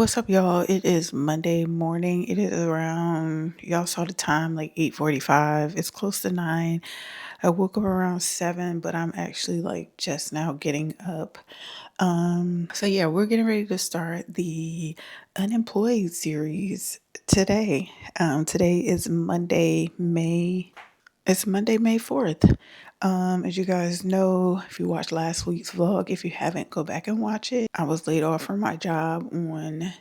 What's up, y'all? It is Monday morning. It is around, y'all saw the time, like 8:45. It's close to 9. I woke up around 7, but I'm actually like just now getting up. So yeah, we're getting ready to start the Unemployed series today. Today is Monday, May 4th. As you guys know, if you watched last week's vlog, if you haven't, go back and watch it. I was laid off from my job on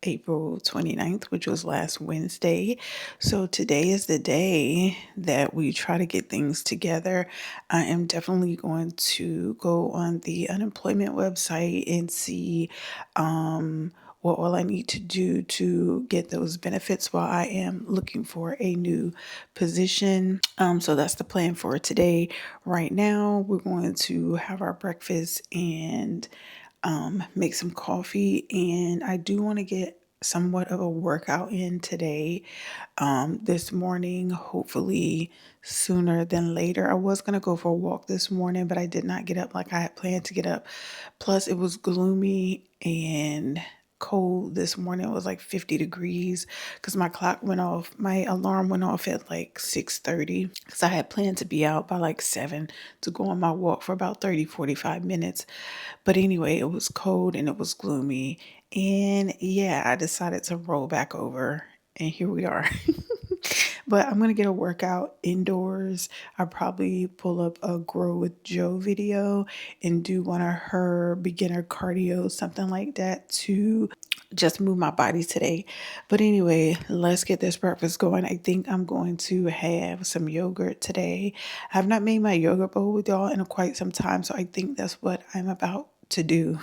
April 29th, which was last Wednesday. So today is the day that we try to get things together. I am definitely going to go on the unemployment website and see what all I need to do to get those benefits while I am looking for a new position. So that's the plan for today. Right now, we're going to have our breakfast and make some coffee, and I do want to get somewhat of a workout in today, this morning, hopefully sooner than later. I was going to go for a walk this morning, but I did not get up like I had planned to get up. Plus, it was gloomy and cold this morning. It was like 50 degrees because my alarm went off at like 6:30 because I had planned to be out by like 7 to go on my walk for about 30-45 minutes. But anyway, it was cold and it was gloomy. And yeah, I decided to roll back over, and here we are. But I'm going to get a workout indoors. I'll probably pull up a Grow with Joe video and do one of her beginner cardio, something like that, to just move my body today. But anyway, let's get this breakfast going. I think I'm going to have some yogurt today. I have not made my yogurt bowl with y'all in quite some time, so I think that's what I'm about to do.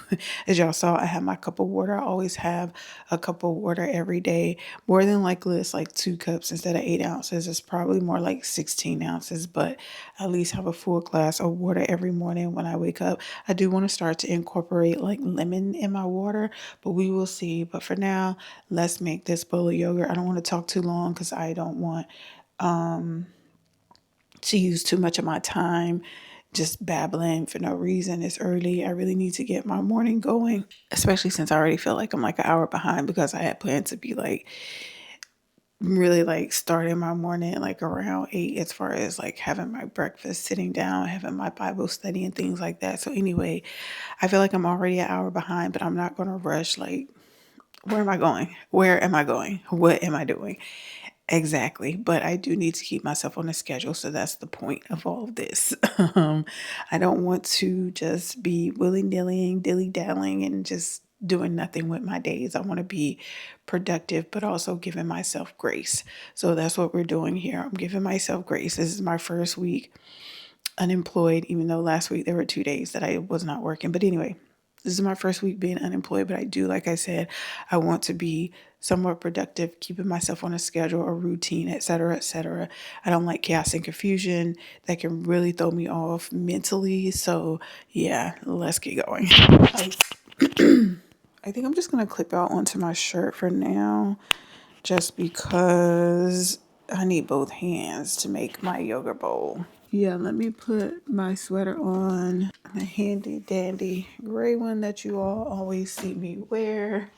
As y'all saw, I have my cup of water. I always have a cup of water every day. More than likely, it's like 2 cups instead of 8 ounces. It's probably more like 16 ounces, but at least have a full glass of water every morning when I wake up. I do want to start to incorporate like lemon in my water, but we will see. But for now, let's make this bowl of yogurt. I don't want to talk too long because I don't want to use too much of my time just babbling for no reason. It's early. I really need to get my morning going, especially since I already feel like I'm like an hour behind because I had planned to be like really like starting my morning like around 8 as far as like having my breakfast, sitting down, having my Bible study and things like that. So anyway, I feel like I'm already an hour behind, but I'm not going to rush. Like, where am I going? Where am I going? What am I doing? Exactly. But I do need to keep myself on a schedule. So that's the point of all of this. I don't want to just be willy-nilly, dilly-dallying, and just doing nothing with my days. I want to be productive, but also giving myself grace. So that's what we're doing here. I'm giving myself grace. This is my first week unemployed, even though last week there were 2 days that I was not working. But anyway, this is my first week being unemployed, but I do, like I said, I want to be somewhat productive, keeping myself on a schedule, a routine, etc., etc. I don't like chaos and confusion. That can really throw me off mentally. So yeah, let's get going. I think I'm just going to clip out onto my shirt for now, just because I need both hands to make my yoga bowl. Yeah, let me put my sweater on, a handy dandy gray one that you all always see me wear.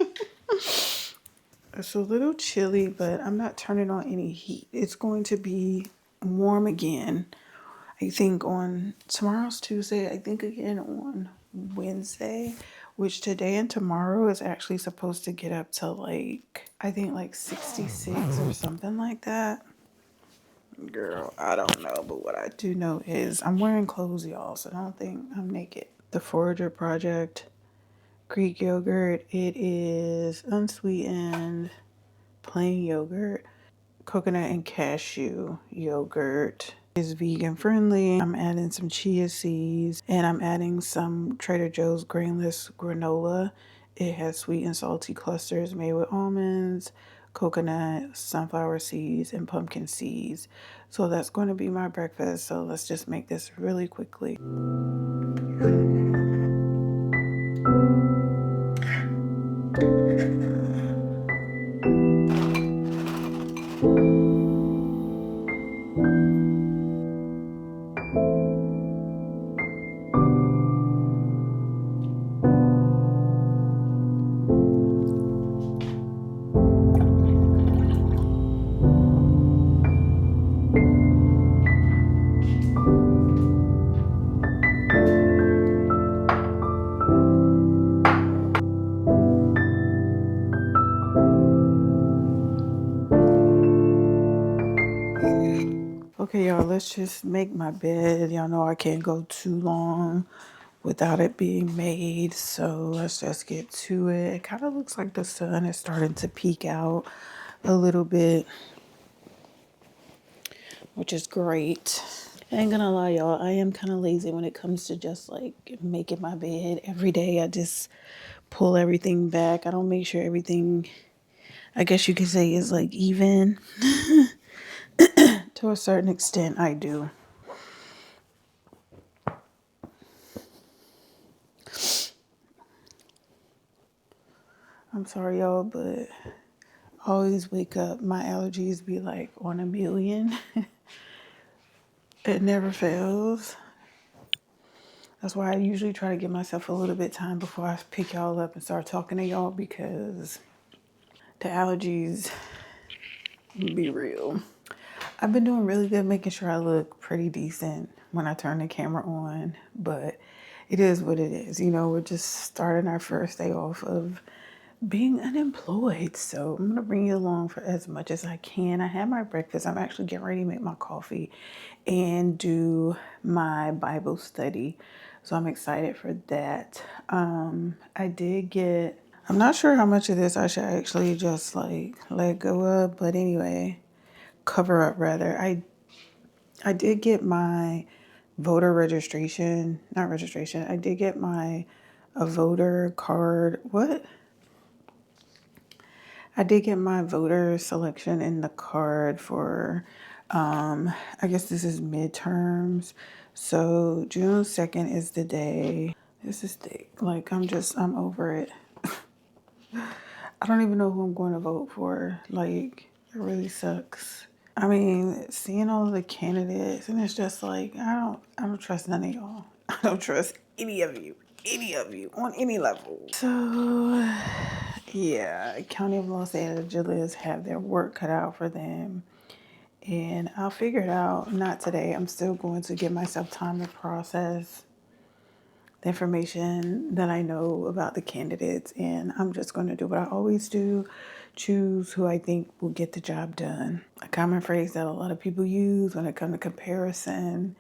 It's a little chilly, but I'm not turning on any heat. It's going to be warm again. I think on tomorrow's Tuesday, I think again on Wednesday, which today and tomorrow is actually supposed to get up to like, I think like 66 or something like that. Girl, I don't know, but what I do know is I'm wearing clothes, y'all, so I don't think I'm naked. The Forager Project Greek yogurt. It is unsweetened, plain yogurt, coconut and cashew yogurt. It's vegan friendly. I'm adding some chia seeds and I'm adding some Trader Joe's grainless granola. It has sweet and salty clusters made with almonds, coconut, sunflower seeds, and pumpkin seeds. So that's going to be my breakfast. So let's just make this really quickly. just make my bed. Y'all know I can't go too long without it being made. So let's just get to it. It kind of looks like the sun is starting to peek out a little bit, which is great. I ain't gonna lie, y'all. I am kind of lazy when it comes to just like making my bed every day. I just pull everything back. I don't make sure everything, I guess you could say, is like even. To a certain extent, I do. I'm sorry, y'all, but I always wake up, my allergies be like on a million. It never fails. That's why I usually try to give myself a little bit of time before I pick y'all up and start talking to y'all, because the allergies be real. I've been doing really good making sure I look pretty decent when I turn the camera on, but it is what it is. You know, we're just starting our first day off of being unemployed. So I'm going to bring you along for as much as I can. I had my breakfast. I'm actually getting ready to make my coffee and do my Bible study. So I'm excited for that. I'm not sure how much of this I should actually just like let go of, but anyway, cover up rather. I did get my voter registration, not registration. I did get my a voter card. What? I did get my voter selection in the card for, I guess this is midterms. So June 2nd is the day. This is thick. Like, I'm over it. I don't even know who I'm going to vote for. Like, it really sucks. I mean, seeing all of the candidates, and it's just like, I don't trust none of y'all. I don't trust any of you on any level. So, yeah, County of Los Angeles have their work cut out for them. And I'll figure it out. Not today. I'm still going to give myself time to process the information that I know about the candidates. And I'm just going to do what I always do. Choose who I think will get the job done. A common phrase that a lot of people use when it comes to comparison: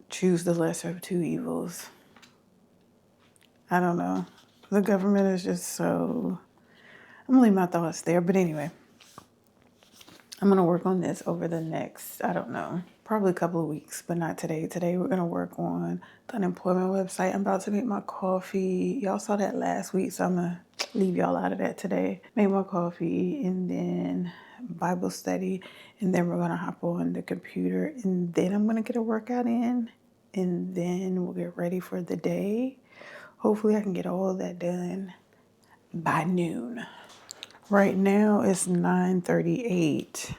choose the lesser of two evils. I don't know. The government is just so... I'm going to leave my thoughts there. But anyway, I'm going to work on this over the next, I don't know, probably a couple of weeks, but not today. Today, we're going to work on the unemployment website. I'm about to make my coffee. Y'all saw that last week, so I'm going to leave y'all out of that today. Make my coffee and then Bible study. And then we're going to hop on the computer. And then I'm going to get a workout in. And then we'll get ready for the day. Hopefully, I can get all of that done by noon. Right now it's 9:38.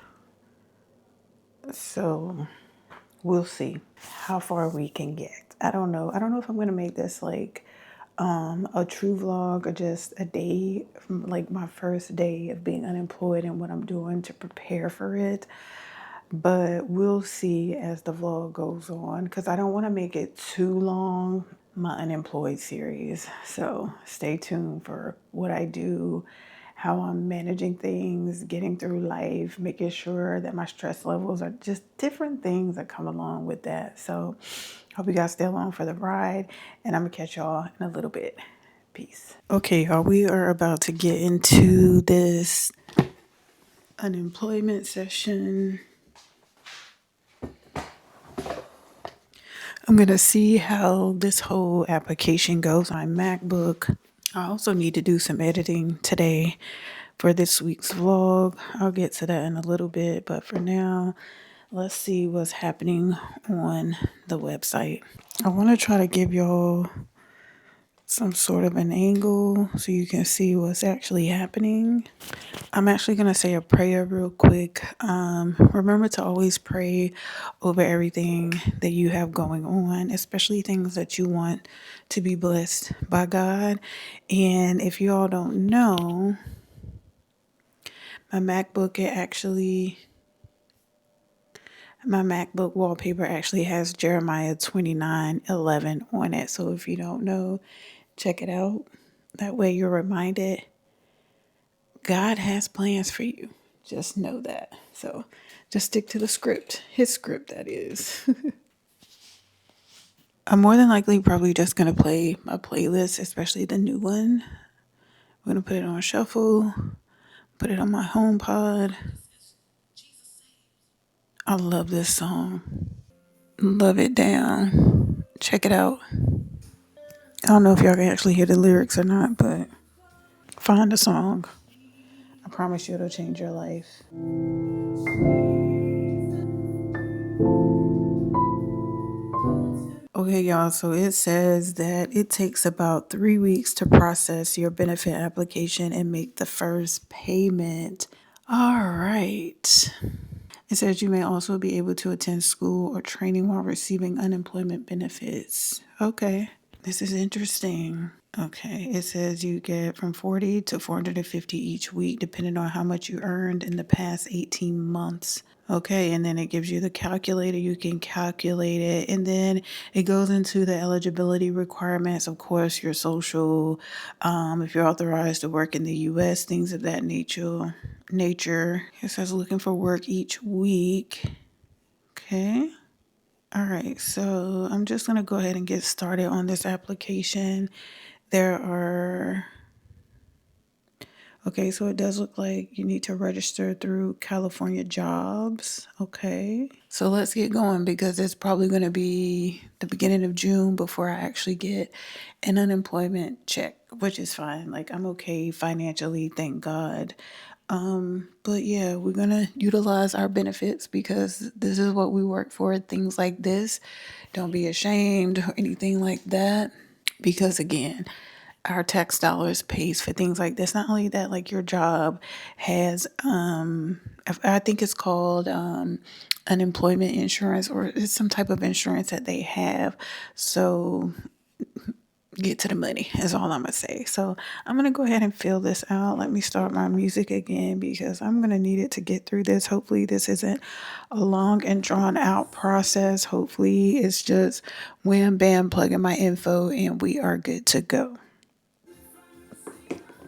So we'll see how far we can get. I don't know. I don't know if I'm going to make this like a true vlog or just a day from like my first day of being unemployed and what I'm doing to prepare for it. But we'll see as the vlog goes on, because I don't want to make it too long, my unemployed series. So stay tuned for what I do, how I'm managing things, getting through life, making sure that my stress levels are just different things that come along with that. So hope you guys stay along for the ride, and I'm gonna catch y'all in a little bit. Peace. Okay, y'all, we are about to get into this unemployment session. I'm going to see how this whole application goes on my MacBook. I also need to do some editing today for this week's vlog. I'll get to that in a little bit, but for now, let's see what's happening on the website. I want to try to give y'all some sort of an angle so you can see what's actually happening. I'm actually going to say a prayer real quick. Remember to always pray over everything that you have going on, especially things that you want to be blessed by God. And if you all don't know, my MacBook wallpaper actually has Jeremiah 29:11 on it. So if you don't know, check it out. That way you're reminded God has plans for you. Just know that. So just stick to the script. His script, that is. I'm more than likely probably just going to play my playlist, especially the new one. I'm going to put it on shuffle, put it on my home pod. I love this song. Love it down. Check it out. I don't know if y'all can actually hear the lyrics or not, but find a song. I promise you it'll change your life. Okay, y'all, so it says that it takes about 3 weeks to process your benefit application and make the first payment. All right. It says you may also be able to attend school or training while receiving unemployment benefits. Okay, this is interesting. Okay, it says you get from 40 to 450 each week, depending on how much you earned in the past 18 months. Okay, and then it gives you the calculator. You can calculate it, and then it goes into the eligibility requirements. Of course, your social, if you're authorized to work in the U.S., things of that nature. It says looking for work each week. Okay. All right, so I'm just gonna go ahead and get started on this application. Okay, so it does look like you need to register through California Jobs. Okay, so let's get going because it's probably going to be the beginning of June before I actually get an unemployment check, which is fine. Like, I'm okay financially, thank God. But yeah, we're going to utilize our benefits because this is what we work for. Things like this. Don't be ashamed or anything like that. Because again, our tax dollars pays for things like this. Not only that, like your job has I think it's called unemployment insurance, or it's some type of insurance that they have. So get to the money is all I'm gonna say. So I'm gonna go ahead and fill this out. Let me start my music again because I'm gonna need it to get through this. Hopefully this isn't a long and drawn out process. Hopefully it's just wham bam, plug in my info and we are good to go.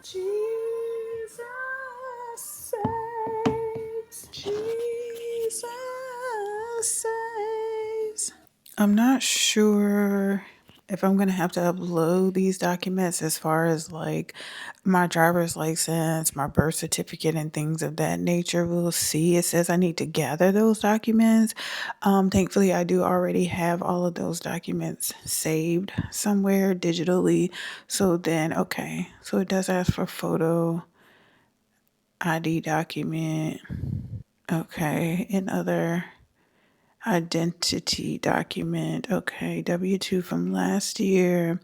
Jesus saves. Jesus saves. I'm not sure if I'm going to have to upload these documents as far as like my driver's license, my birth certificate, and things of that nature. We'll see. It says I need to gather those documents. Thankfully, I do already have all of those documents saved somewhere digitally. So then, okay. So it does ask for photo, ID document. Okay. And other identity document. Okay. W-2 from last year.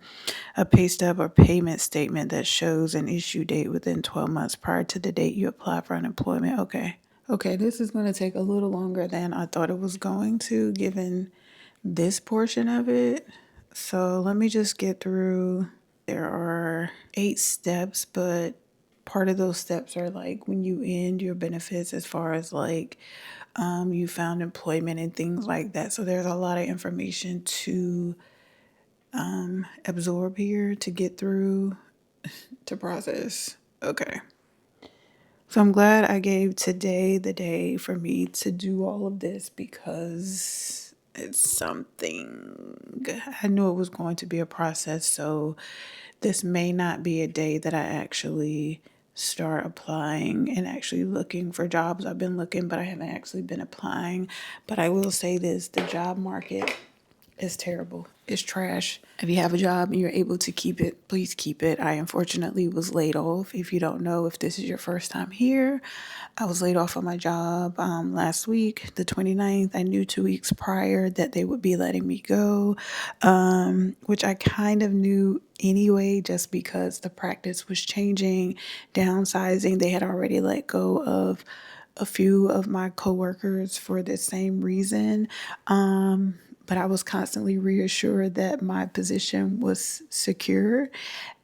A pay stub or payment statement that shows an issue date within 12 months prior to the date you apply for unemployment. Okay. Okay, this is going to take a little longer than I thought it was going to, given this portion of it. So let me just get through. There are 8 steps, but part of those steps are like when you end your benefits, as far as like you found employment and things like that. So there's a lot of information to absorb here to get through to process. Okay. So I'm glad I gave today the day for me to do all of this because it's something. I knew it was going to be a process, so this may not be a day that I actually start applying and actually looking for jobs. I've been looking, but I haven't actually been applying. But I will say this, the job market is terrible. It's trash. If you have a job and you're able to keep it, please keep it. I unfortunately was laid off. If you don't know, if this is your first time here, I was laid off of my job last week, the 29th. I knew 2 weeks prior that they would be letting me go, which I kind of knew anyway, just because the practice was changing, downsizing. They had already let go of a few of my coworkers for the same reason. But I was constantly reassured that my position was secure.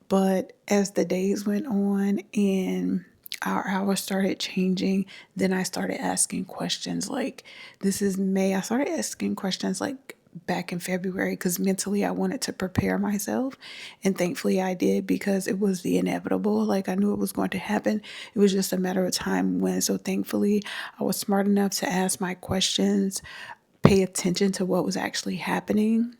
But as the days went on and our hours started changing, then I started asking questions like, this is May. I started asking questions like, back in February because mentally I wanted to prepare myself. And thankfully I did because it was the inevitable. Like I knew it was going to happen. It was just a matter of time when. So thankfully I was smart enough to ask my questions, pay attention to what was actually happening,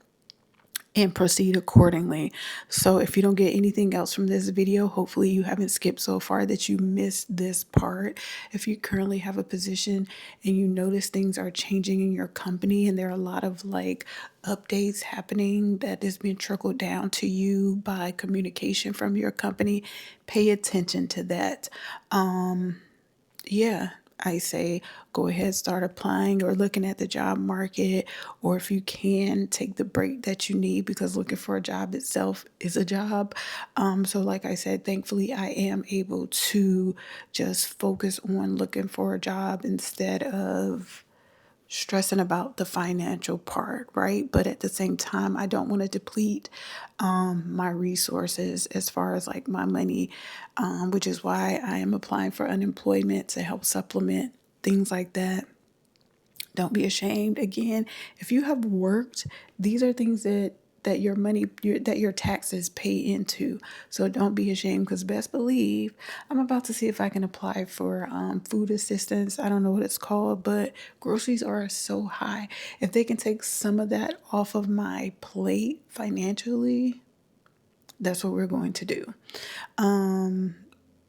and proceed accordingly. So if you don't get anything else from this video, hopefully you haven't skipped so far that you missed this part. If you currently have a position and you notice things are changing in your company and there are a lot of like updates happening that is being trickled down to you by communication from your company, pay attention to that. Yeah, I say go ahead, start applying or looking at the job market, or if you can, take the break that you need because looking for a job itself is a job. So, like I said, thankfully, I am able to just focus on looking for a job instead of stressing about the financial part, right? But at the same time, I don't want to deplete my resources as far as like my money, which is why I am applying for unemployment to help supplement things like that. Don't be ashamed. Again, if you have worked, these are things that your money that your taxes pay into. So don't be ashamed because best believe I'm about to see if I can apply for food assistance. I don't know what it's called, but groceries are so high. If they can take some of that off of my plate financially, that's what we're going to do.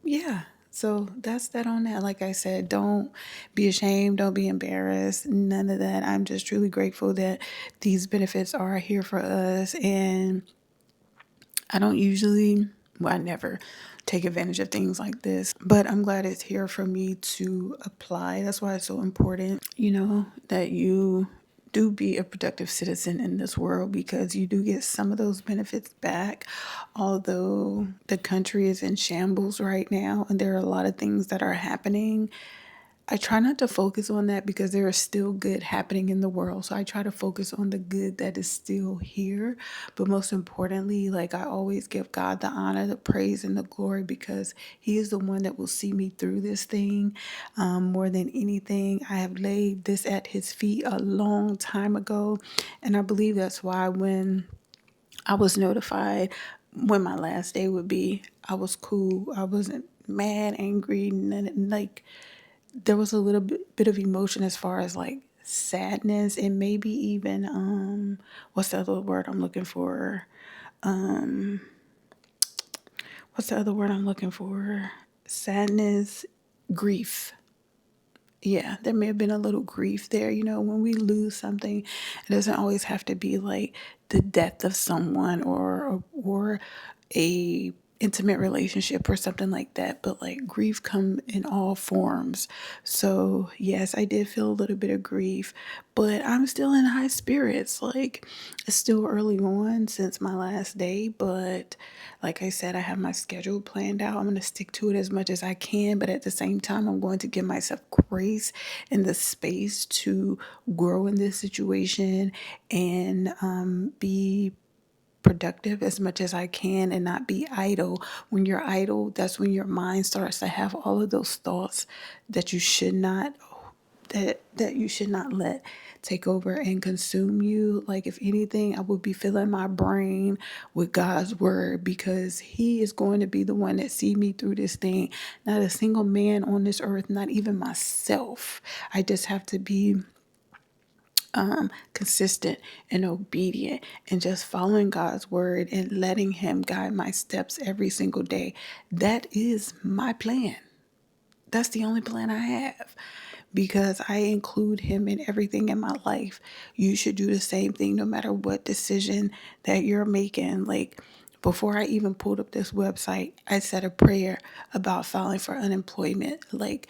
Yeah. So that's that on that. Like I said, don't be ashamed. Don't be embarrassed. None of that. I'm just truly grateful that these benefits are here for us. And I don't usually, well, I never take advantage of things like this, but I'm glad it's here for me to apply. That's why it's so important, that you do be a productive citizen in this world because you do get some of those benefits back. Although the country is in shambles right now and there are a lot of things that are happening, I try not to focus on that because there is still good happening in the world. So I try to focus on the good that is still here. But most importantly, like I always give God the honor, the praise, and the glory because He is the one that will see me through this thing. More than anything, I have laid this at His feet a long time ago. And I believe that's why when I was notified when my last day would be, I was cool. I wasn't mad, angry, none, like there was a little bit of emotion as far as like sadness and maybe even what's the other word I'm looking for? What's the other word I'm looking for? Sadness, grief. Yeah, there may have been a little grief there. When we lose something, it doesn't always have to be like the death of someone or a intimate relationship or something like that, but like grief come in all forms. So yes, I did feel a little bit of grief, but I'm still in high spirits. Like it's still early on since my last day, but like I said, I have my schedule planned out. I'm going to stick to it as much as I can, but at the same time, I'm going to give myself grace and the space to grow in this situation and be productive as much as I can and not be idle. When you're idle, that's when your mind starts to have all of those thoughts that you should not that you should not let take over and consume you. Like if anything, I would be filling my brain with God's word because He is going to be the one that see me through this thing. Not a single man on this earth, not even myself. I just have to be consistent and obedient and just following God's word and letting Him guide my steps every single day. That is my plan. That's the only plan I have because I include Him in everything in my life. You should do the same thing no matter what decision that you're making. Like before I even pulled up this website, I said a prayer about filing for unemployment. Like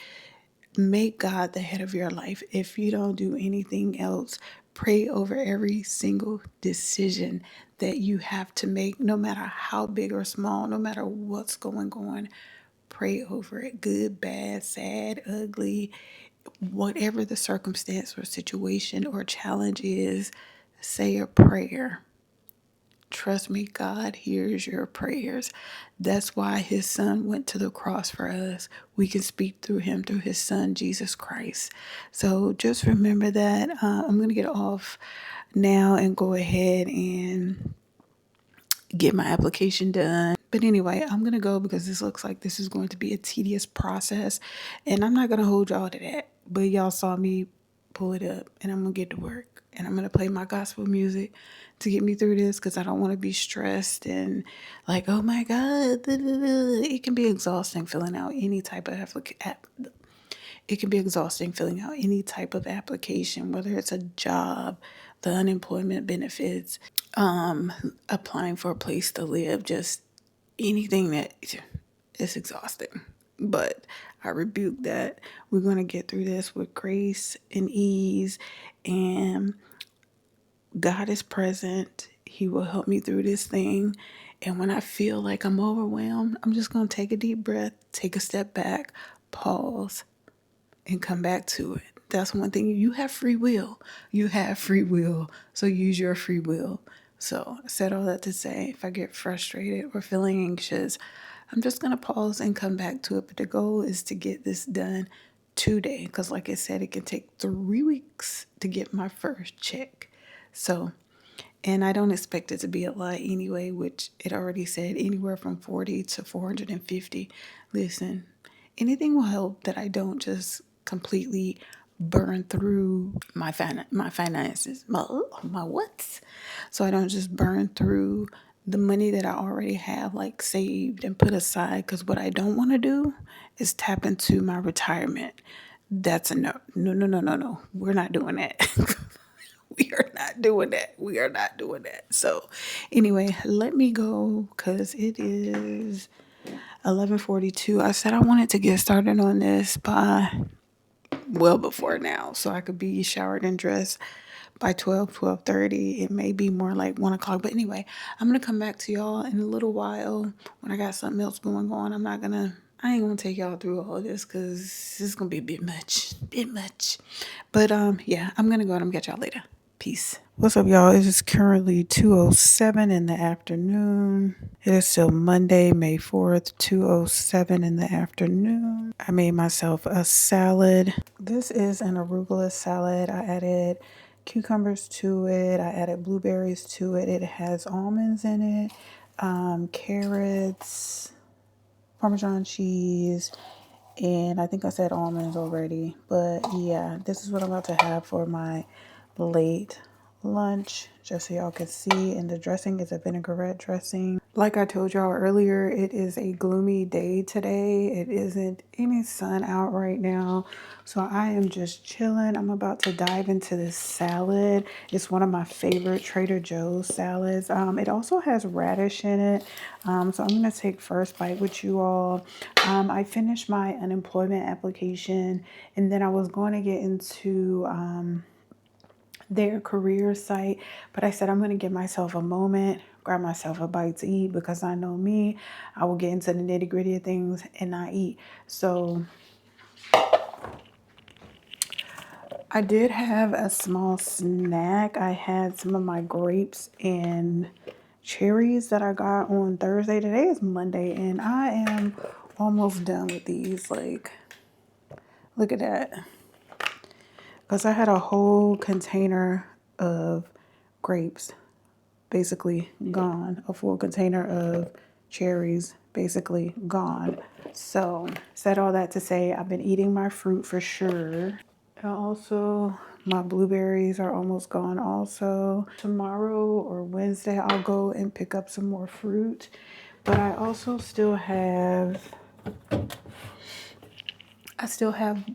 make God the head of your life. If you don't do anything else, pray over every single decision that you have to make, no matter how big or small, no matter what's going on. Pray over it, good, bad, sad, ugly, whatever the circumstance or situation or challenge is, say a prayer. Trust me, God hears your prayers. That's why his son went to the cross for us. We can speak through him, through his son, Jesus Christ. So just remember that. I'm going to get off now and go ahead and get my application done. But anyway, I'm going to go because this looks like this is going to be a tedious process. And I'm not going to hold y'all to that. But y'all saw me pull it up and I'm going to get to work. And I'm going to play my gospel music to get me through this because I don't want to be stressed and like, oh my God. It can be exhausting filling out any type of it can be exhausting filling out any type of application, whether it's a job, the unemployment benefits, applying for a place to live, just anything that is exhausting. But I rebuke that. We're going to get through this with grace and ease, and God is present. He will help me through this thing. And when I feel like I'm overwhelmed, I'm just going to take a deep breath, take a step back, pause, and come back to it. That's one thing. You have free will. You have free will. So use your free will. So I said all that to say, if I get frustrated or feeling anxious, I'm just going to pause and come back to it. But the goal is to get this done today. Because like I said, it can take 3 weeks to get my first check. So, and I don't expect it to be a lot anyway, which it already said anywhere from 40 to 450. Listen, anything will help that I don't just completely burn through my finances, my what? So I don't just burn through the money that I already have like saved and put aside. Because what I don't want to do is tap into my retirement. That's a no. No. We're not doing that. We are not doing that. We are not doing that. So anyway, let me go because it is 11:42. I said I wanted to get started on this by well before now so I could be showered and dressed by 12:30. It may be more like 1 o'clock. But anyway, I'm going to come back to y'all in a little while when I got something else going on. I ain't gonna take y'all through all this because this is gonna be a bit much. But yeah, I'm gonna go and I'm gonna get y'all later. Peace. What's up, y'all? It is currently 2:07 in the afternoon. It is still Monday, May 4th, 2:07 in the afternoon. I made myself a salad. This is an arugula salad. I added cucumbers to it. I added blueberries to it. It has almonds in it, carrots, Parmesan cheese, and I think I said almonds already. But yeah, this is what I'm about to have for my late lunch, just so y'all can see. And the dressing is a vinaigrette dressing. Like I told y'all earlier, it is a gloomy day today. It isn't any sun out right now, so I am just chilling. I'm about to dive into this salad. It's one of my favorite Trader Joe's salads. It also has radish in it, so I'm gonna take first bite with you all. I finished my unemployment application, and then I was going to get into their career site, but I said I'm going to give myself a moment, grab myself a bite to eat, because I know me, I will get into the nitty gritty of things and not eat. So I did have a small snack. I had some of my grapes and cherries that I got on Thursday. Today is Monday and I am almost done with these. Like, look at that. Because I had a whole container of grapes basically gone. A full container of cherries basically gone. So, said all that to say I've been eating my fruit for sure. And also, my blueberries are almost gone also. Tomorrow or Wednesday, I'll go and pick up some more fruit. But I also still have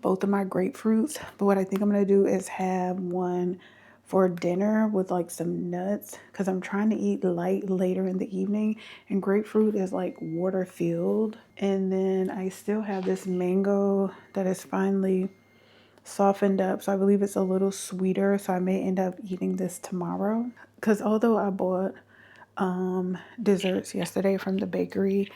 both of my grapefruits, but what I think I'm going to do is have one for dinner with like some nuts, because I'm trying to eat light later in the evening, and grapefruit is like water filled. And then I still have this mango that is finally softened up, so I believe it's a little sweeter, so I may end up eating this tomorrow. Because although I bought desserts yesterday from the bakery,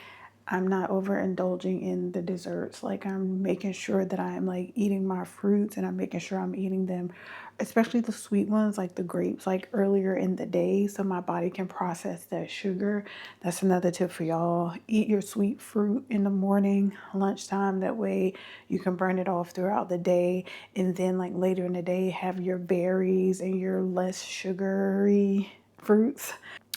I'm not overindulging in the desserts. Like, I'm making sure that I'm like eating my fruits, and I'm making sure I'm eating them, especially the sweet ones like the grapes, like earlier in the day so my body can process that sugar. That's another tip for y'all. Eat your sweet fruit in the morning, lunchtime. That way you can burn it off throughout the day. And then like later in the day, have your berries and your less sugary fruits.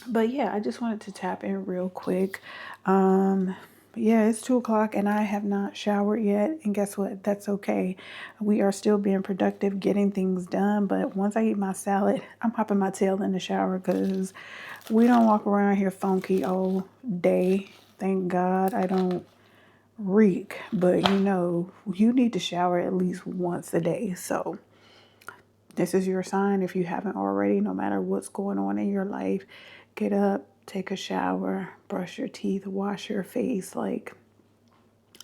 But yeah, I just wanted to tap in real quick. But yeah, it's 2 o'clock and I have not showered yet. And guess what? That's okay. We are still being productive, getting things done. But once I eat my salad, I'm popping my tail in the shower because we don't walk around here funky all day. Thank God I don't reek. But you know, you need to shower at least once a day. So this is your sign if you haven't already, no matter what's going on in your life. Get up, take a shower, brush your teeth, wash your face. Like,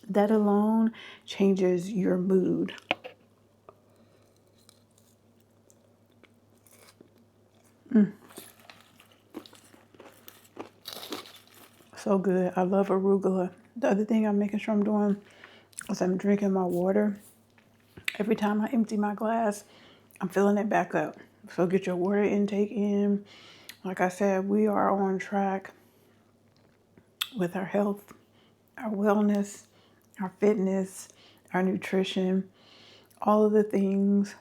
that alone changes your mood. So good. I love arugula. The other thing I'm making sure I'm doing is I'm drinking my water. Every time I empty my glass, I'm filling it back up. So get your water intake in. Like I said, we are on track with our health, our wellness, our fitness, our nutrition, all of the things.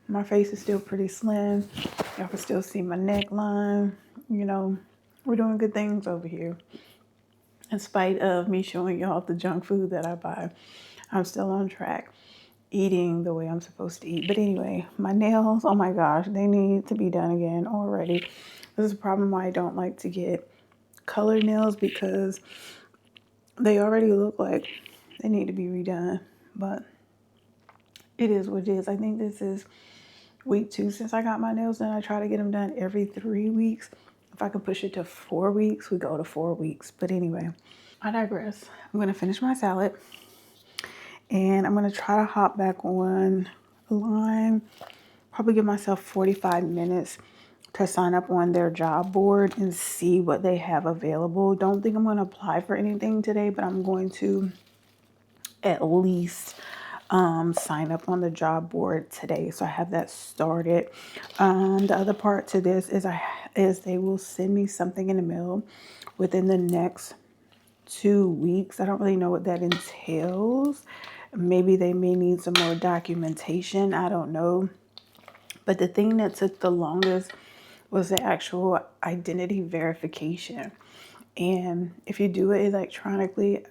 My face is still pretty slim. Y'all can still see my neckline. You know, we're doing good things over here. In spite of me showing y'all the junk food that I buy, I'm still on track, eating the way I'm supposed to eat. But anyway, my nails, oh my gosh, they need to be done again already. This is a problem why I don't like to get colored nails, because they already look like they need to be redone. But it is what it is. I think this is week 2 since I got my nails done. I try to get them done every 3 weeks. If I can push it to 4 weeks, we go to 4 weeks. But anyway, I digress. I'm going to finish my salad and I'm going to try to hop back on the line. Probably give myself 45 minutes to sign up on their job board and see what they have available. Don't think I'm going to apply for anything today, but I'm going to at least sign up on the job board today, so I have that started. The other part to this is they will send me something in the mail within the next 2 weeks. I don't really know what that entails. Maybe they may need some more documentation. I don't know. But the thing that took the longest was the actual identity verification. And if you do it electronically,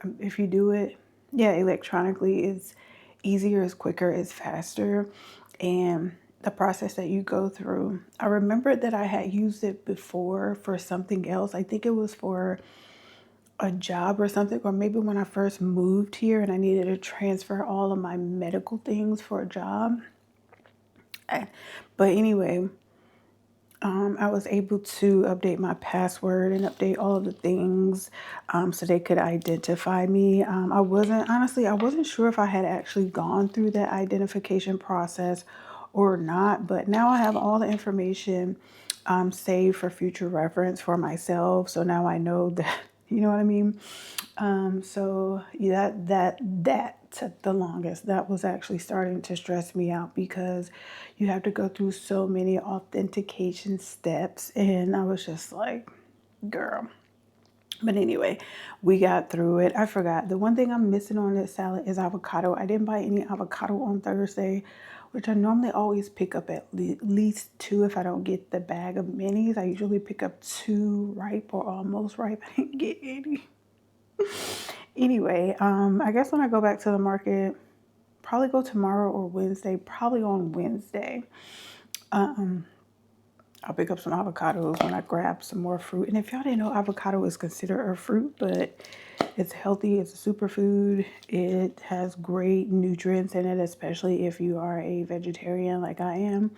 electronically, it's easier, it's quicker, it's faster. And the process that you go through, I remember that I had used it before for something else. I think it was for a job or something, or maybe when I first moved here and I needed to transfer all of my medical things for a job. But anyway, I was able to update my password and update all of the things so they could identify me. I wasn't sure if I had actually gone through that identification process or not, but now I have all the information saved for future reference for myself. So now I know that, you know what I mean? So yeah, that took the longest. That was actually starting to stress me out because you have to go through so many authentication steps, and I was just like, girl. But anyway, we got through it. I forgot. The one thing I'm missing on this salad is avocado. I didn't buy any avocado on Thursday, which I normally always pick up at least 2 if I don't get the bag of minis. I usually pick up 2 ripe or almost ripe. I didn't get any. Anyway, I guess when I go back to the market, probably go tomorrow or Wednesday, probably on Wednesday. I'll pick up some avocados when I grab some more fruit. And if y'all didn't know, avocado is considered a fruit, but it's healthy. It's a superfood. It has great nutrients in it, especially if you are a vegetarian like I am.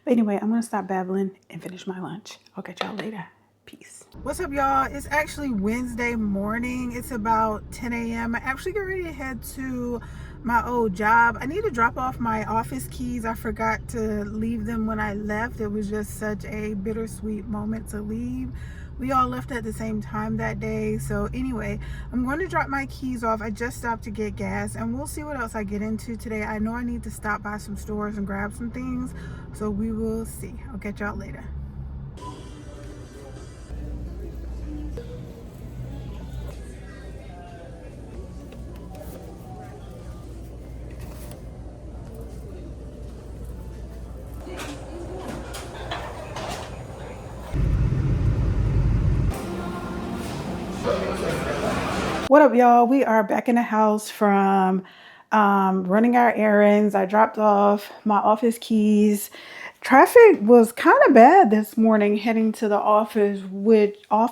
But anyway, I'm going to stop babbling and finish my lunch. I'll catch y'all later. Peace. What's up, y'all? It's actually Wednesday morning. It's about 10 a.m. I actually get ready to head to my old job. I need to drop off my office keys. I forgot to leave them when I left. It was just such a bittersweet moment to leave. we all left at the same time that day. So anyway, I'm going to drop my keys off. I just stopped to get gas, and we'll see what else I get into today. I know I need to stop by some stores and grab some things, so we will see. I'll catch y'all later. What up, y'all? We are back in the house from running our errands. I dropped off my office keys. Traffic was kind of bad this morning heading to the office, which I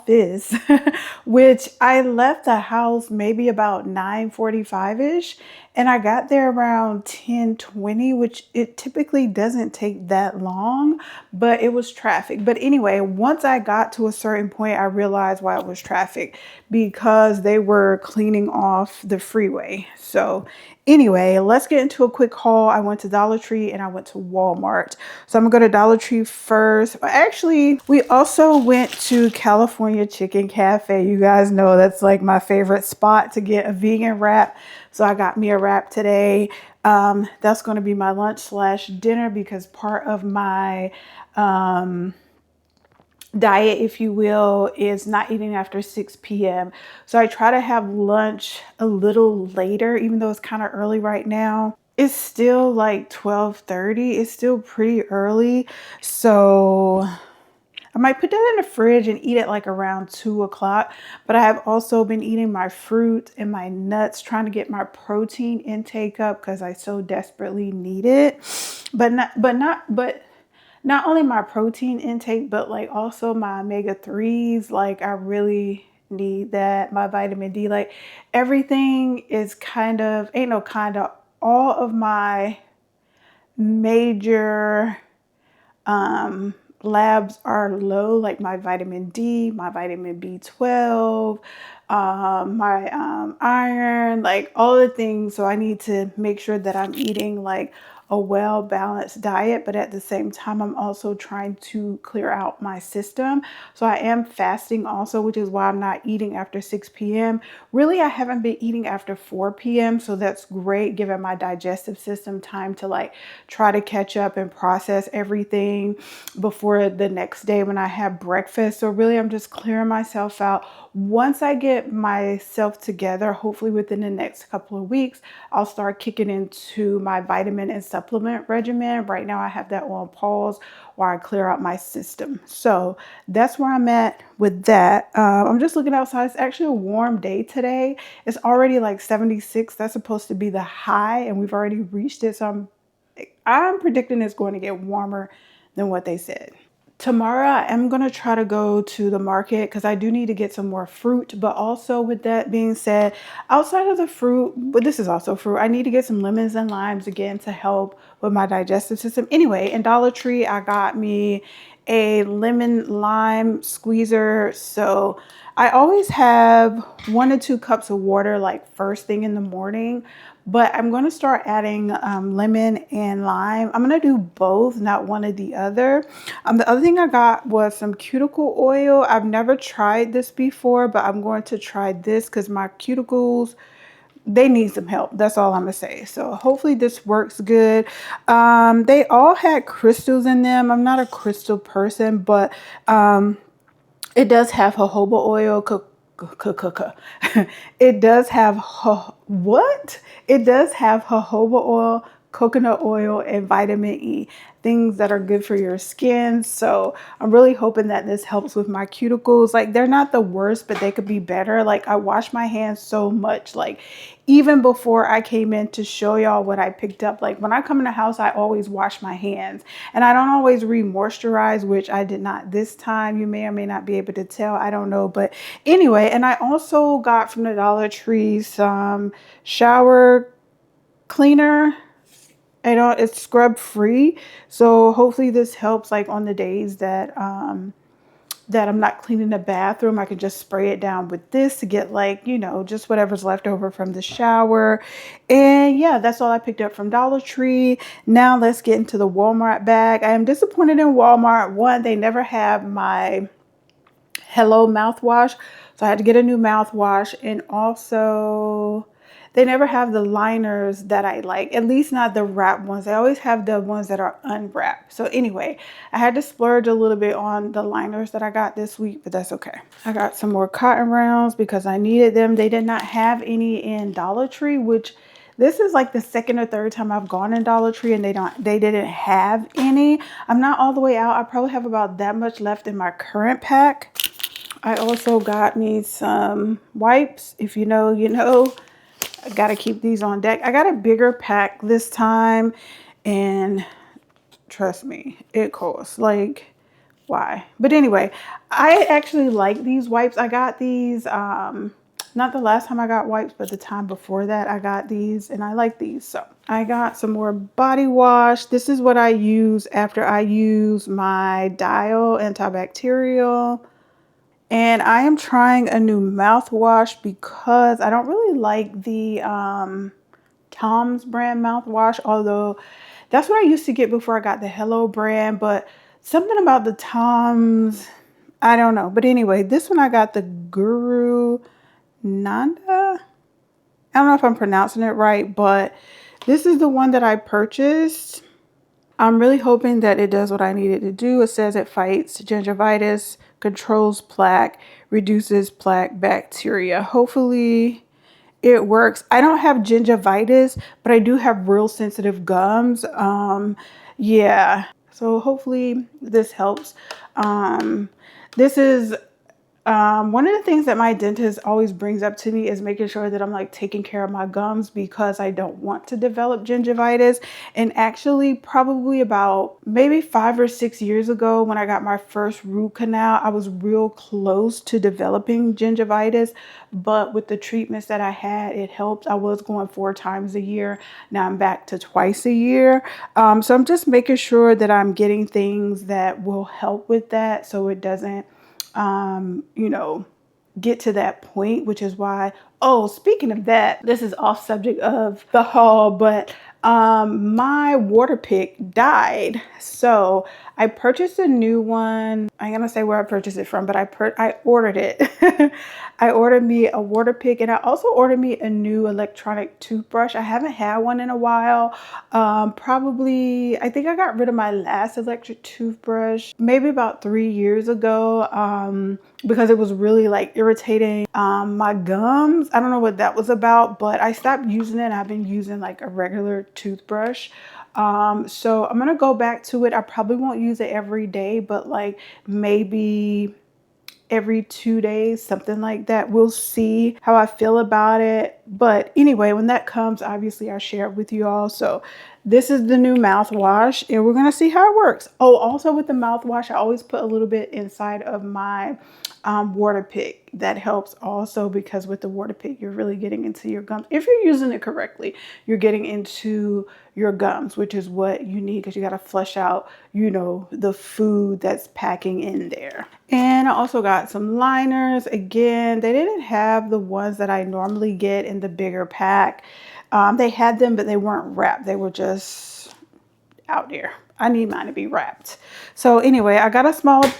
left the house maybe about 9:45ish, and I got there around 10:20, which it typically doesn't take that long, but it was traffic. But anyway, once I got to a certain point, I realized why it was traffic, because they were cleaning off the freeway. So anyway, let's get into a quick haul. I went to Dollar Tree and I went to Walmart. So I'm gonna go to Dollar Tree first. Actually, we also went to California Chicken Cafe. You guys know that's like my favorite spot to get a vegan wrap. So I got me a wrap today. That's going to be my lunch slash dinner, because part of my diet, if you will, is not eating after 6 p.m. So I try to have lunch a little later, even though it's kind of early right now. It's still like 12:30. It's still pretty early. So I might put that in the fridge and eat it like around 2 o'clock. But I have also been eating my fruit and my nuts, trying to get my protein intake up because I so desperately need it. Not only my protein intake, but like also my omega-3s. Like I really need that. My vitamin D, like everything is all of my major labs are low, like my vitamin D, my vitamin B12, my iron, like all the things. So I need to make sure that I'm eating like a well-balanced diet, but at the same time, I'm also trying to clear out my system. So I am fasting also, which is why I'm not eating after 6 p.m. Really, I haven't been eating after 4 p.m. So that's great, giving my digestive system time to like try to catch up and process everything before the next day when I have breakfast. So really, I'm just clearing myself out. Once I get myself together, hopefully within the next couple of weeks, I'll start kicking into my vitamin and supplement regimen. Right now I have that on pause while I clear out my system. So that's where I'm at with that. I'm just looking outside. It's actually a warm day today. It's already like 76. That's supposed to be the high, and we've already reached it. So I'm predicting it's going to get warmer than what they said. Tomorrow, I'm going to try to go to the market because I do need to get some more fruit. But also, with that being said, outside of the fruit, but this is also fruit, I need to get some lemons and limes again to help with my digestive system. Anyway, in Dollar Tree, I got me a lemon lime squeezer. So I always have 1 to 2 cups of water like first thing in the morning. But I'm going to start adding lemon and lime. I'm going to do both, not one or the other. The other thing I got was some cuticle oil. I've never tried this before, but I'm going to try this because my cuticles, they need some help. That's all I'm going to say. So hopefully this works good. They all had crystals in them. I'm not a crystal person, but it does have jojoba oil. It does have what? It does have jojoba oil, coconut oil, and vitamin E, things that are good for your skin. So I'm really hoping that this helps with my cuticles. Like they're not the worst, but they could be better. Like I wash my hands so much. Like even before I came in to show y'all what I picked up, like when I come in the house, I always wash my hands, and I don't always re-moisturize, which I did not this time. You may or may not be able to tell. I don't know. But anyway, and I also got from the Dollar Tree some shower cleaner. It's scrub free. So hopefully this helps like on the days that that I'm not cleaning the bathroom. I can just spray it down with this to get like, you know, just whatever's left over from the shower. And yeah, that's all I picked up from Dollar Tree. Now let's get into the Walmart bag. I am disappointed in Walmart. One, they never have my Hello mouthwash. So I had to get a new mouthwash, and also they never have the liners that I like, at least not the wrapped ones. They always have the ones that are unwrapped. So anyway, I had to splurge a little bit on the liners that I got this week, but that's okay. I got some more cotton rounds because I needed them. They did not have any in Dollar Tree, which this is like the second or third time I've gone in Dollar Tree and they didn't have any. I'm not all the way out. I probably have about that much left in my current pack. I also got me some wipes. If you know, you know. I gotta keep these on deck. I got a bigger pack this time, and trust me, it costs like, why? But anyway, I actually like these wipes. I got these not the last time I got wipes, but the time before that I got these, and I like these. So I got some more body wash. This is what I use after I use my Dial antibacterial. And I am trying a new mouthwash because I don't really like the Tom's brand mouthwash, although that's what I used to get before I got the Hello brand. But something about the Tom's, I don't know. But anyway, this one I got the Guru Nanda. I don't know if I'm pronouncing it right, but this is the one that I purchased. I'm really hoping that it does what I need it to do. It says it fights gingivitis, controls plaque, reduces plaque bacteria. Hopefully it works. I don't have gingivitis, but I do have real sensitive gums. Yeah. So hopefully this helps. This is one of the things that my dentist always brings up to me is making sure that I'm like taking care of my gums because I don't want to develop gingivitis. And actually probably about maybe 5 or 6 years ago when I got my first root canal, I was real close to developing gingivitis, but with the treatments that I had, it helped. I was going 4 times a year. Now I'm back to twice a year. So I'm just making sure that I'm getting things that will help with that so it doesn't you know, get to that point, which is why, oh, speaking of that, this is off subject of the haul, but my water pick died. So I purchased a new one. I'm gonna say where I purchased it from, but I ordered it. I ordered me a water pick, and I also ordered me a new electronic toothbrush. I haven't had one in a while. Probably, I think I got rid of my last electric toothbrush maybe about 3 years ago because it was really like irritating my gums. I don't know what that was about, but I stopped using it. I've been using like a regular toothbrush. So I'm gonna go back to it. I probably won't use it every day, but like maybe every 2 days, something like that. We'll see how I feel about it. But anyway, when that comes, obviously I'll share it with you all. So this is the new mouthwash, and we're gonna see how it works. Oh, also with the mouthwash, I always put a little bit inside of my water pick. That helps also because with the water pick, you're really getting into your gums. If you're using it correctly, you're getting into your gums, which is what you need because you got to flush out, you know, the food that's packing in there. And I also got some liners. Again, they didn't have the ones that I normally get in the bigger pack. They had them, but they weren't wrapped. They were just out there. I need mine to be wrapped. So anyway, I got a smaller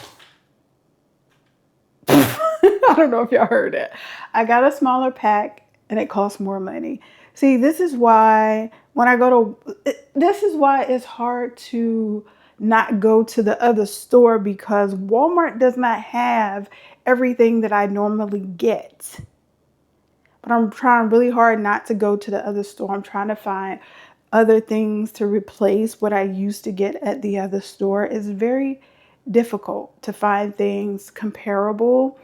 I don't know if y'all heard it. I got a smaller pack and it costs more money. See, this is why when I go to, this is why it's hard to not go to the other store because Walmart does not have everything that I normally get. But I'm trying really hard not to go to the other store. I'm trying to find other things to replace what I used to get at the other store. It's very difficult to find things comparable.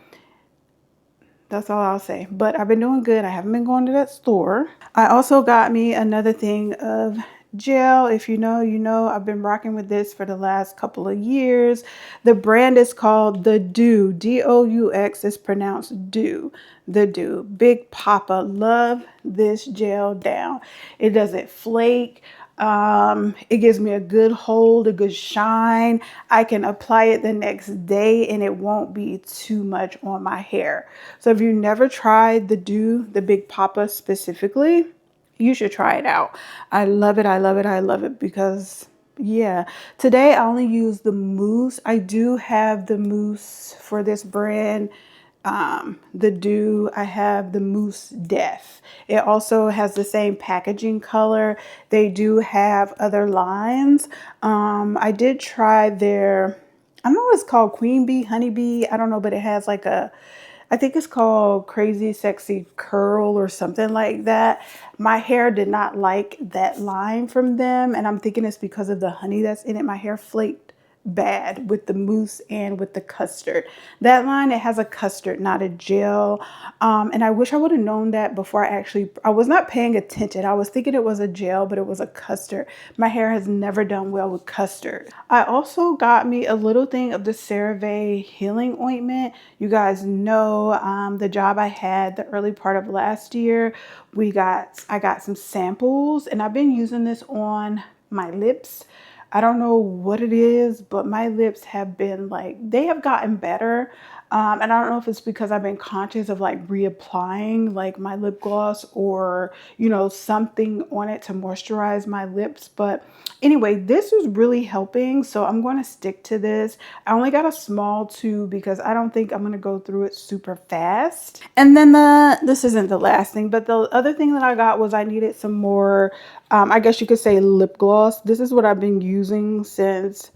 That's all I'll say. But I've been doing good. I haven't been going to that store. I also got me another thing of gel. If you know, you know. I've been rocking with this for the last couple of years. The brand is called The Dew. D-O-U-X is pronounced Dew. The Dew. Big Papa. Love this gel down. It doesn't flake. It gives me a good hold, a good shine. I can apply it the next day and it won't be too much on my hair. So if you never tried the Dew, the Big Papa specifically, you should try it out. I love it. I love it. I love it because Yeah, today I only use the mousse. I do have the mousse for this brand, the Dew. I have the Mousse Death. It also has the same packaging color. They do have other lines. I did try their, I don't know what it's called, Queen Bee, Honey Bee. I don't know, but it has like a, I think it's called Crazy Sexy Curl or something like that. My hair did not like that line from them, and I'm thinking it's because of the honey that's in it. My hair flaked bad with the mousse and with the custard. That line, it has a custard, not a gel. And I wish I would have known that before I was not paying attention. I was thinking it was a gel, but it was a custard. My hair has never done well with custard. I also got me a little thing of the CeraVe healing ointment. You guys know the job I had the early part of last year. I got some samples, and I've been using this on my lips. I don't know what it is, but my lips have been like, they have gotten better. And I don't know if it's because I've been conscious of like reapplying like my lip gloss or, you know, something on it to moisturize my lips. But anyway, this is really helping. So I'm going to stick to this. I only got a small tube because I don't think I'm going to go through it super fast. And then this isn't the last thing, but the other thing that I got was I needed some more, I guess you could say lip gloss. This is what I've been using since,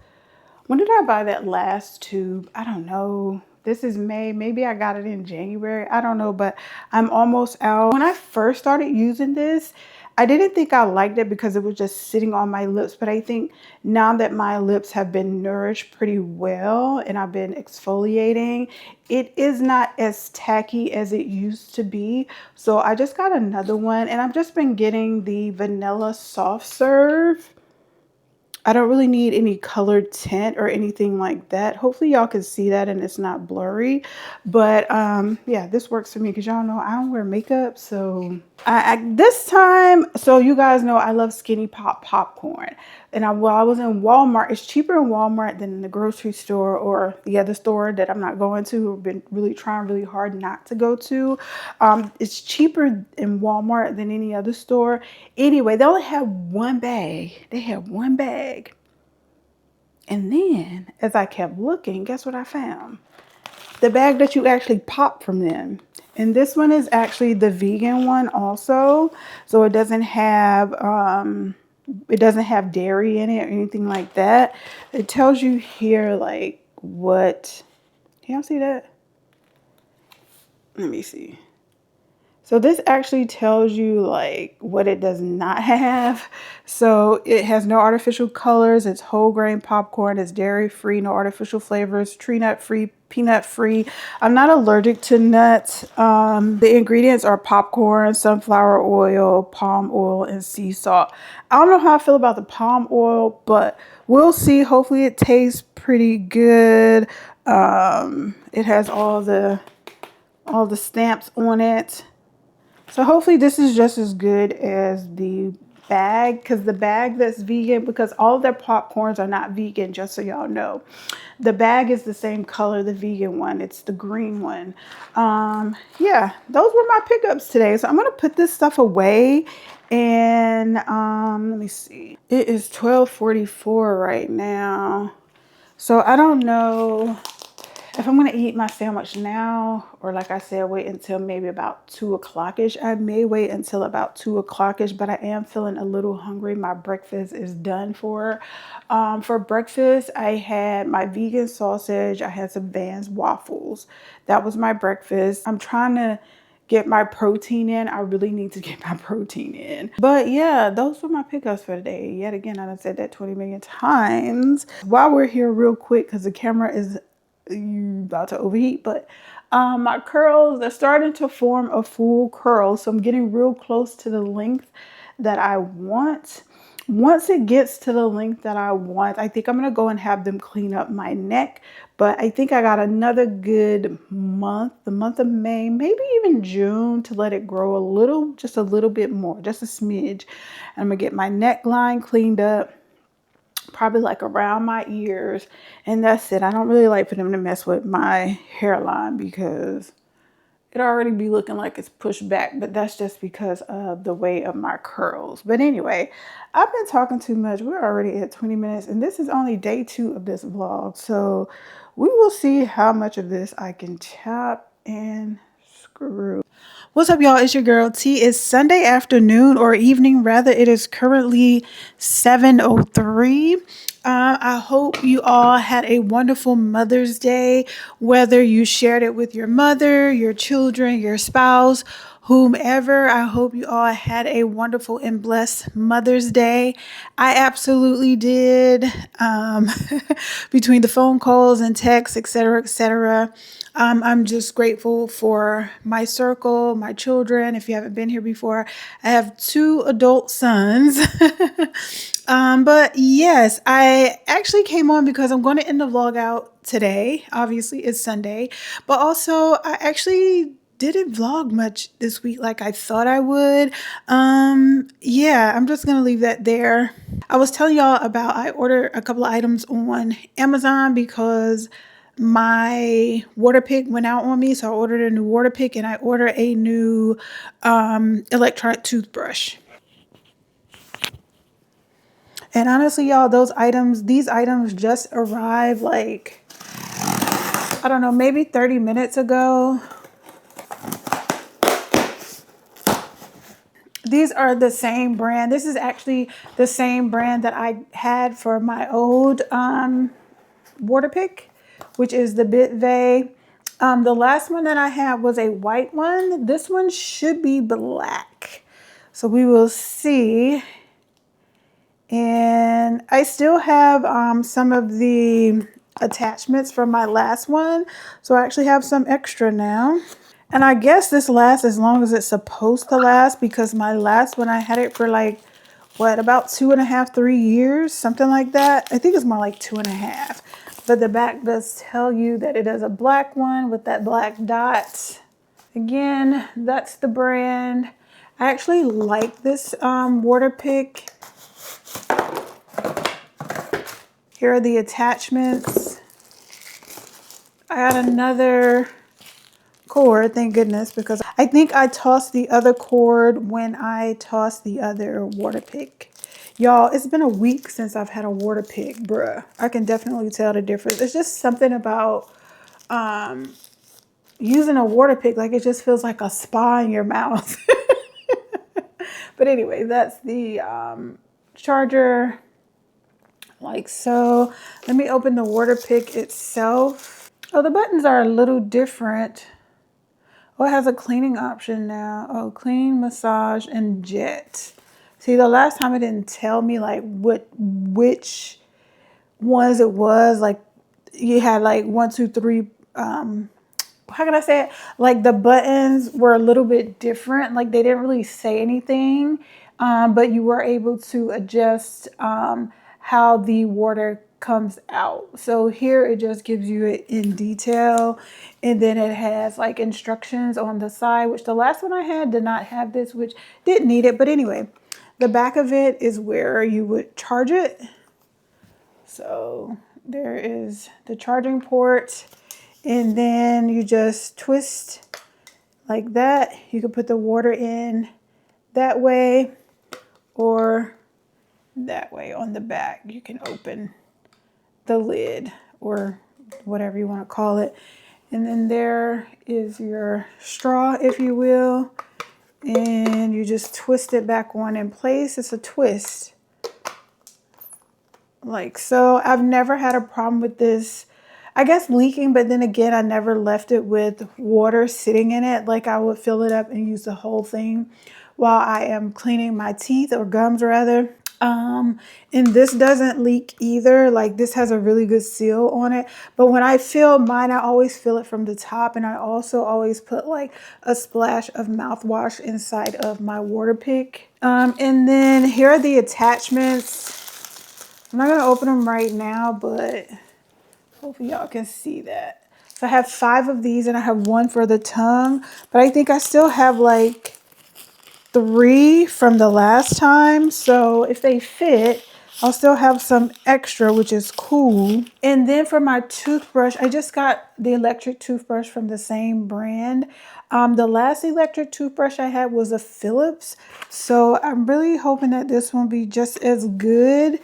when did I buy that last tube? I don't know. This is May. Maybe I got it in January. I don't know, but I'm almost out. When I first started using this, I didn't think I liked it because it was just sitting on my lips. But I think now that my lips have been nourished pretty well and I've been exfoliating, it is not as tacky as it used to be. So I just got another one, and I've just been getting the vanilla soft serve. I don't really need any colored tint or anything like that. Hopefully y'all can see that and it's not blurry. But yeah, this works for me because y'all know I don't wear makeup. So this time, so you guys know I love Skinny Pop popcorn. And while I was in Walmart, it's cheaper in Walmart than in the grocery store or the other store that I'm not going to. I've been really trying really hard not to go to. It's cheaper in Walmart than any other store. Anyway, they only had one bag. They had one bag. And then as I kept looking, guess what I found? The bag that you actually pop from them. And this one is actually the vegan one also. So it doesn't have dairy in it or anything like that. It tells you here like what, can y'all see that? Let me see. So this actually tells you like what it does not have. So it has no artificial colors. It's whole grain popcorn. It's dairy free, no artificial flavors, tree nut free, peanut free. I'm not allergic to nuts. The ingredients are popcorn, sunflower oil, palm oil, and sea salt. I don't know how I feel about the palm oil, but we'll see. Hopefully it tastes pretty good. It has all the stamps on it. So hopefully this is just as good as the bag, because the bag that's vegan, because all of their popcorns are not vegan, just so y'all know. The bag is the same color, the vegan one. It's the green one. Yeah, those were my pickups today. So I'm going to put this stuff away. And let me see. It is 12:44 right now. So I don't know if I'm going to eat my sandwich now, or like I said, wait until maybe about 2 o'clock-ish. I may wait until about 2 o'clock-ish, but I am feeling a little hungry. My breakfast is done for. For breakfast, I had my vegan sausage. I had some Vans waffles. That was my breakfast. I'm trying to get my protein in. I really need to get my protein in. But yeah, those were my pickups for today. Yet again, I done said that 20 million times. While we're here real quick, because the camera is about to overheat, but my curls, they're starting to form a full curl, so I'm getting real close to the length that I want. Once it gets to the length that I want, I think I'm gonna go and have them clean up my neck. But I think I got another good month, the month of May, maybe even June, to let it grow a little, just a little bit more, just a smidge. And I'm gonna get my neckline cleaned up, probably like around my ears, and that's it. I don't really like for them to mess with my hairline because it already be looking like it's pushed back, but that's just because of the way of my curls. But anyway, I've been talking too much. We're already at 20 minutes, and this is only day 2 of this vlog. So we will see how much of this I can chop and screw. What's up, y'all? It's your girl T. It's Sunday afternoon or evening, rather. It is currently 7:03. I hope you all had a wonderful Mother's Day, whether you shared it with your mother, your children, your spouse, whomever. I hope you all had a wonderful and blessed Mother's Day. I absolutely did. Between the phone calls and texts, etc., etc. I'm just grateful for my circle, my children. If you haven't been here before, I have 2 adult sons. But yes, I actually came on because I'm going to end the vlog out today. Obviously, it's Sunday, but also I actually didn't vlog much this week like I thought I would. Yeah, I'm just gonna leave that there. I was telling y'all about I ordered a couple of items on Amazon because my water pick went out on me, so I ordered a new water pick and I ordered a new electronic toothbrush. And honestly, y'all, these items just arrived like, I don't know, maybe 30 minutes ago. These are the same brand. This is actually the same brand that I had for my old water pick, which is the Bitve. The last one that I had was a white one. This one should be black. So we will see. And I still have some of the attachments from my last one. So I actually have some extra now. And I guess this lasts as long as it's supposed to last, because my last one, I had it for like, what, about 2.5, 3 years, something like that. I think it's more like 2.5. But the back does tell you that it is a black one with that black dot. Again, that's the brand. I actually like this water pick. Here are the attachments. I got another cord, thank goodness, because I think I tossed the other cord when I tossed the other water pick. Y'all, it's been a week since I've had a water pick, bruh. I can definitely tell the difference. It's just something about using a water pick, like it just feels like a spa in your mouth. But anyway, that's the charger, like so. Let me open the water pick itself. Oh, the buttons are a little different. Oh, it has a cleaning option now. Oh, clean, massage, and jet. See, the last time it didn't tell me like which ones it was. Like you had like 1, 2, 3. How can I say it? Like the buttons were a little bit different. Like they didn't really say anything, but you were able to adjust how the water comes out. So here it just gives you it in detail, and then it has like instructions on the side, which the last one I had did not have this, which didn't need it. But anyway, the back of it is where you would charge it. So there is the charging port, and then you just twist like that. You can put the water in that way or that way on the back. You can open the lid or whatever you want to call it. And then there is your straw, if you will. And you just twist it back on in place. It's a twist. Like so. I've never had a problem with this, I guess, leaking, but then again, I never left it with water sitting in it. Like I would fill it up and use the whole thing while I am cleaning my teeth, or gums rather. And this doesn't leak either. Like this has a really good seal on it. But when I fill mine, I always fill it from the top. And I also always put like a splash of mouthwash inside of my water pick. And then here are the attachments. I'm not going to open them right now, but hopefully y'all can see that. So I have 5 of these, and I have 1 for the tongue. But I think I still have like 3 from the last time. So if they fit, I'll still have some extra, which is cool. And then for my toothbrush, I just got the electric toothbrush from the same brand. The last electric toothbrush I had was a Philips. So I'm really hoping that this one will be just as good.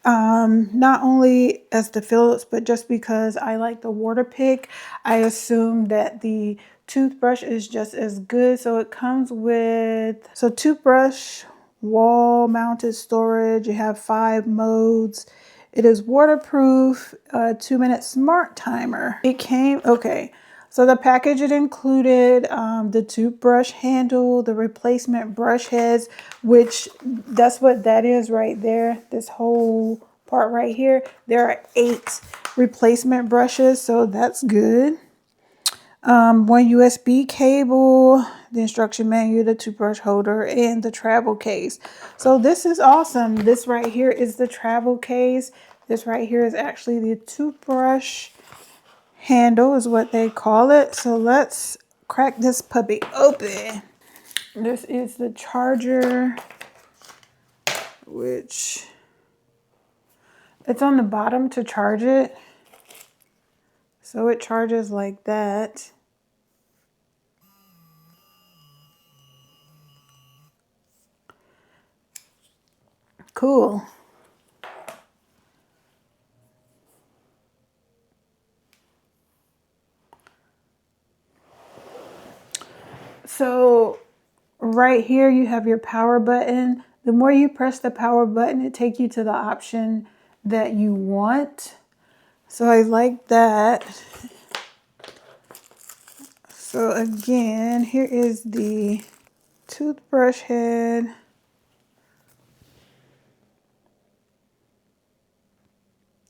Not only as the Philips, but just because I like the Waterpik, I assume that the toothbrush is just as good. So it comes with, toothbrush, wall mounted storage. You have 5 modes. It is waterproof, 2-minute smart timer. It came, okay. So the package, it included the toothbrush handle, the replacement brush heads, which that's what that is right there. This whole part right here. There are 8 replacement brushes, so that's good. 1 USB cable, the instruction manual, the toothbrush holder, and the travel case. So this is awesome. This right here is the travel case. This right here is actually the toothbrush handle is what they call it. So let's crack this puppy open. This is the charger, which it's on the bottom to charge it. So it charges like that. Cool. So right here you have your power button. The more you press the power button, it takes you to the option that you want. So I like that. So again, here is the toothbrush head.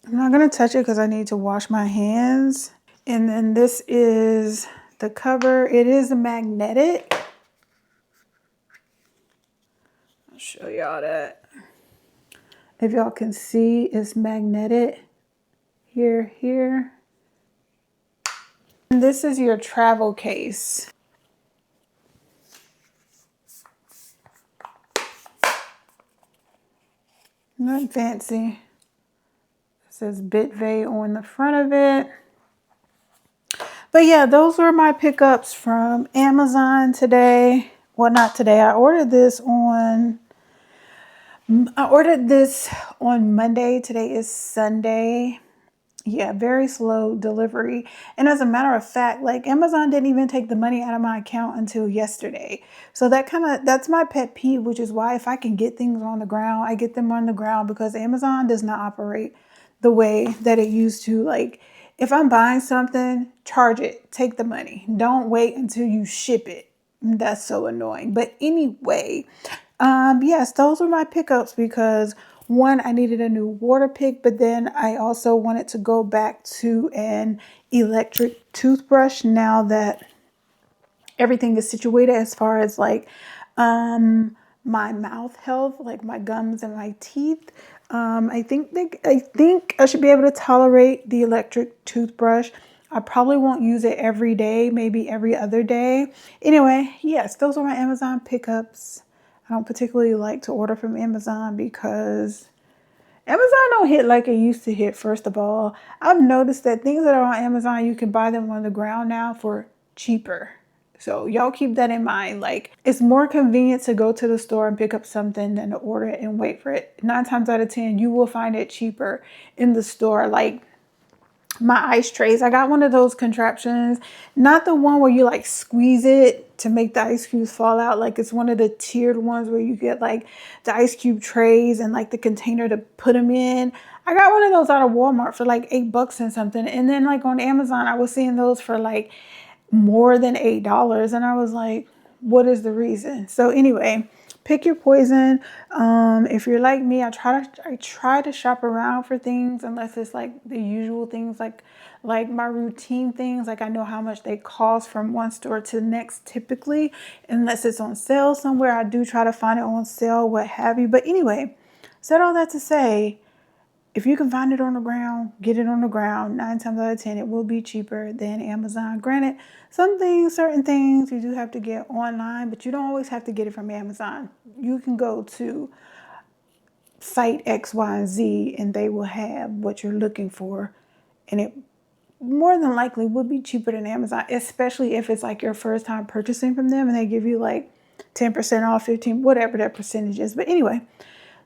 I'm not going to touch it because I need to wash my hands. And then this is the cover. It is magnetic. I'll show y'all that. If y'all can see, it's magnetic. Here. And this is your travel case. Not fancy. It says Bitvay on the front of it. But yeah, those were my pickups from Amazon today. Well, not today. I ordered this on Monday. Today is Sunday. Yeah, very slow delivery. And as a matter of fact, like Amazon didn't even take the money out of my account until yesterday. So that's my pet peeve, which is why if I can get things on the ground, I get them on the ground, because Amazon does not operate the way that it used to. Like if I'm buying something, charge it, take the money. Don't wait until you ship it. That's so annoying. But anyway, yes, those were my pickups because one, I needed a new Waterpik, but then I also wanted to go back to an electric toothbrush now that everything is situated as far as like my mouth health, like my gums and my teeth. I think I should be able to tolerate the electric toothbrush. I probably won't use it every day, maybe every other day. Anyway, yes, those are my Amazon pickups. I don't particularly like to order from Amazon because Amazon don't hit like it used to hit, first of all. I've noticed that things that are on Amazon, you can buy them on the ground now for cheaper. So y'all keep that in mind. Like it's more convenient to go to the store and pick up something than to order it and wait for it. 9 times out of 10, you will find it cheaper in the store. Like my ice trays, I got one of those contraptions, not the one where you like squeeze it to make the ice cubes fall out. Like it's one of the tiered ones where you get like the ice cube trays and like the container to put them in. I got one of those out of Walmart for like $8 and something. And then like on Amazon, I was seeing those for like more than $8. And I was like, what is the reason? So anyway, pick your poison. If you're like me, I try to shop around for things unless it's like the usual things, like my routine things. Like I know how much they cost from one store to the next typically, unless it's on sale somewhere. I do try to find it on sale, what have you. But anyway, said all that to say, if you can find it on the ground, get it on the ground. 9 times out of 10, it will be cheaper than Amazon. Granted, certain things you do have to get online, but you don't always have to get it from Amazon. You can go to site X, Y, and Z, and they will have what you're looking for. And it more than likely would be cheaper than Amazon, especially if it's like your first time purchasing from them and they give you like 10% off, 15, whatever that percentage is. But anyway,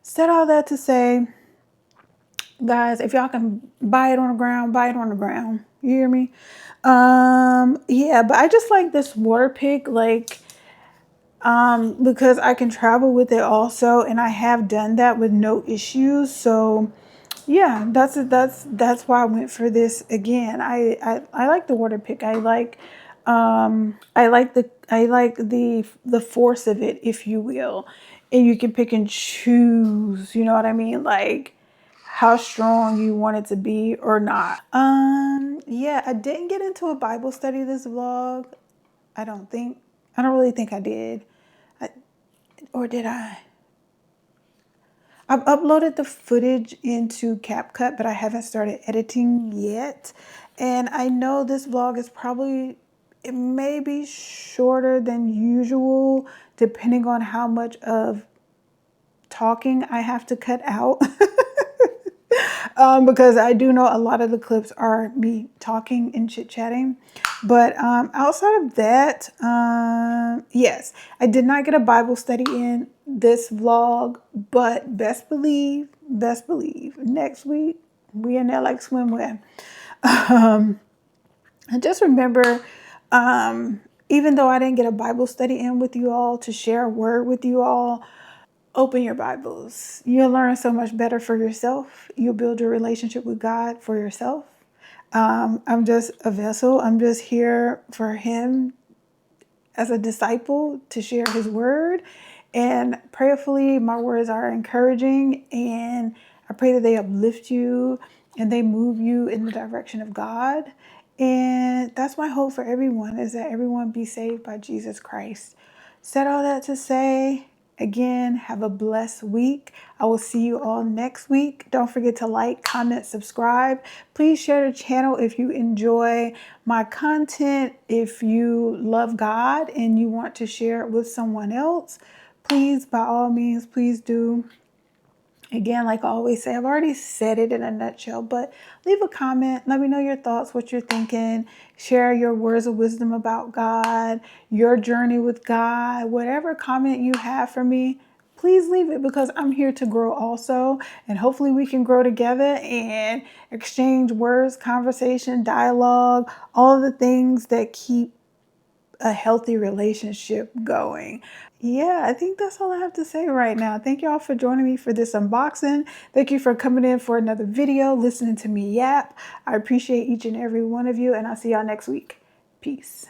said all that to say, guys, if y'all can buy it on the ground, buy it on the ground. You hear me? Yeah, but I just like this water pick, like, because I can travel with it also, and I have done that with no issues. So yeah, that's why I went for this again. I like the water pick. I like the force of it, if you will. And you can pick and choose, you know what I mean? Like how strong you want it to be or not. Yeah, I didn't get into a Bible study this vlog. I don't really think I did. Or did I? I've uploaded the footage into Capcut, but I haven't started editing yet. And I know this vlog is it may be shorter than usual, depending on how much of talking I have to cut out. Because I do know a lot of the clips are me talking and chit-chatting. But outside of that, yes, I did not get a Bible study in this vlog, but best believe, next week, we in there like swimwear. And just remember, even though I didn't get a Bible study in with you all to share a word with you all, open your Bibles. You'll learn so much better for yourself. You'll build your relationship with God for yourself. I'm just a vessel. I'm just here for Him as a disciple to share His word. And prayerfully, my words are encouraging, and I pray that they uplift you and they move you in the direction of God. And that's my hope for everyone, is that everyone be saved by Jesus Christ. Said all that to say, again, have a blessed week. I will see you all next week. Don't forget to like, comment, subscribe. Please share the channel if you enjoy my content. If you love God and you want to share it with someone else, please, by all means, please do. Again, like I always say, I've already said it in a nutshell, but leave a comment. Let me know your thoughts, what you're thinking. Share your words of wisdom about God, your journey with God. Whatever comment you have for me, please leave it, because I'm here to grow also. And hopefully we can grow together and exchange words, conversation, dialogue, all the things that keep a healthy relationship going. Yeah, I think that's all I have to say right now. Thank y'all for joining me for this unboxing. Thank you for coming in for another video, listening to me yap. I appreciate each and every one of you, and I'll see y'all next week. Peace.